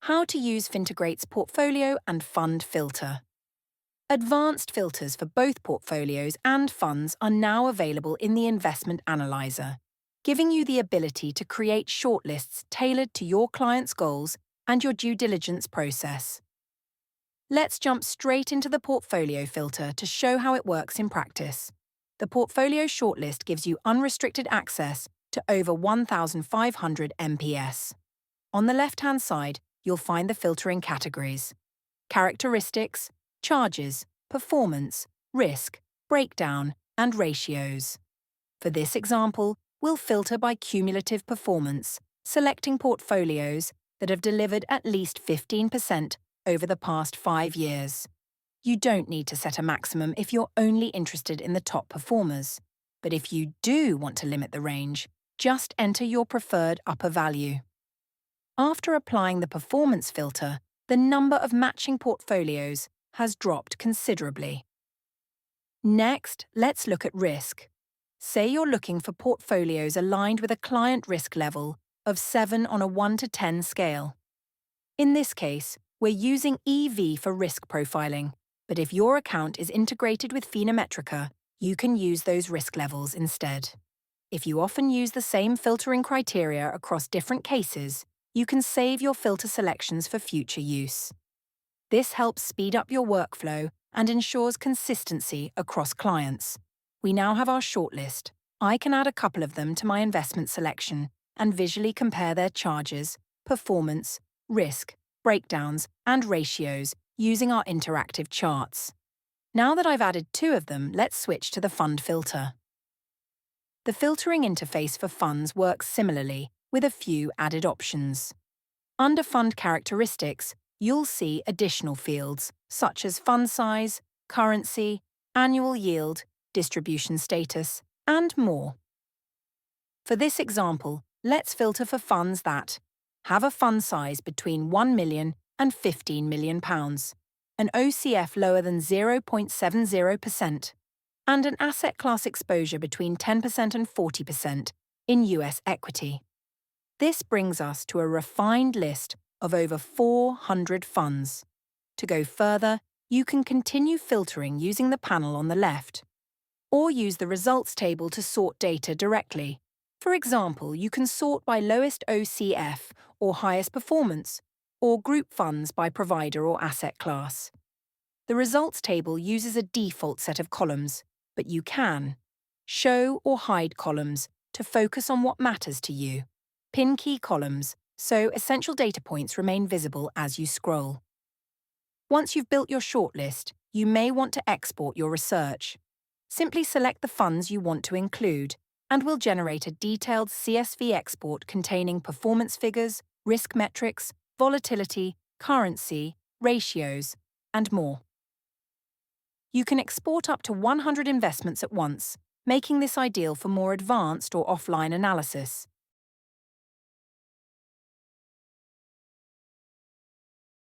How to use Fintegrate's portfolio and fund filter. Advanced filters for both portfolios and funds are now available in the Investment Analyser, giving you the ability to create shortlists tailored to your client's goals and your due diligence process. Let's jump straight into the portfolio filter to show how it works in practice. The portfolio shortlist gives you unrestricted access to over 1,500 MPS. On the left-hand side, you'll find the filtering categories: characteristics, charges, performance, risk, breakdown, and ratios. For this example, we'll filter by cumulative performance, selecting portfolios that have delivered at least 15% over the past 5 years. You don't need to set a maximum if you're only interested in the top performers. But if you do want to limit the range, just enter your preferred upper value. After applying the performance filter, the number of matching portfolios has dropped considerably. Next, let's look at risk. Say you're looking for portfolios aligned with a client risk level of 7 on a 1 to 10 scale. In this case, we're using EV for risk profiling, but if your account is integrated with FinaMetrica, you can use those risk levels instead. If you often use the same filtering criteria across different cases, you can save your filter selections for future use. This helps speed up your workflow and ensures consistency across clients. We now have our shortlist. I can add a couple of them to my investment selection and visually compare their charges, performance, risk, breakdowns, and ratios using our interactive charts. Now that I've added 2 of them, let's switch to the fund filter. The filtering interface for funds works similarly, with a few added options. Under Fund Characteristics, you'll see additional fields such as fund size, currency, annual yield, distribution status, and more. For this example, let's filter for funds that have a fund size between £1 million and £15 million, an OCF lower than 0.70%, and an asset class exposure between 10% and 40% in US equity. This brings us to a refined list of over 400 funds. To go further, you can continue filtering using the panel on the left, or use the results table to sort data directly. For example, you can sort by lowest OCF or highest performance, or group funds by provider or asset class. The results table uses a default set of columns, but you can show or hide columns to focus on what matters to you. Pin key columns, so essential data points remain visible as you scroll. Once you've built your shortlist, you may want to export your research. Simply select the funds you want to include, and we'll generate a detailed CSV export containing performance figures, risk metrics, volatility, currency, ratios, and more. You can export up to 100 investments at once, making this ideal for more advanced or offline analysis.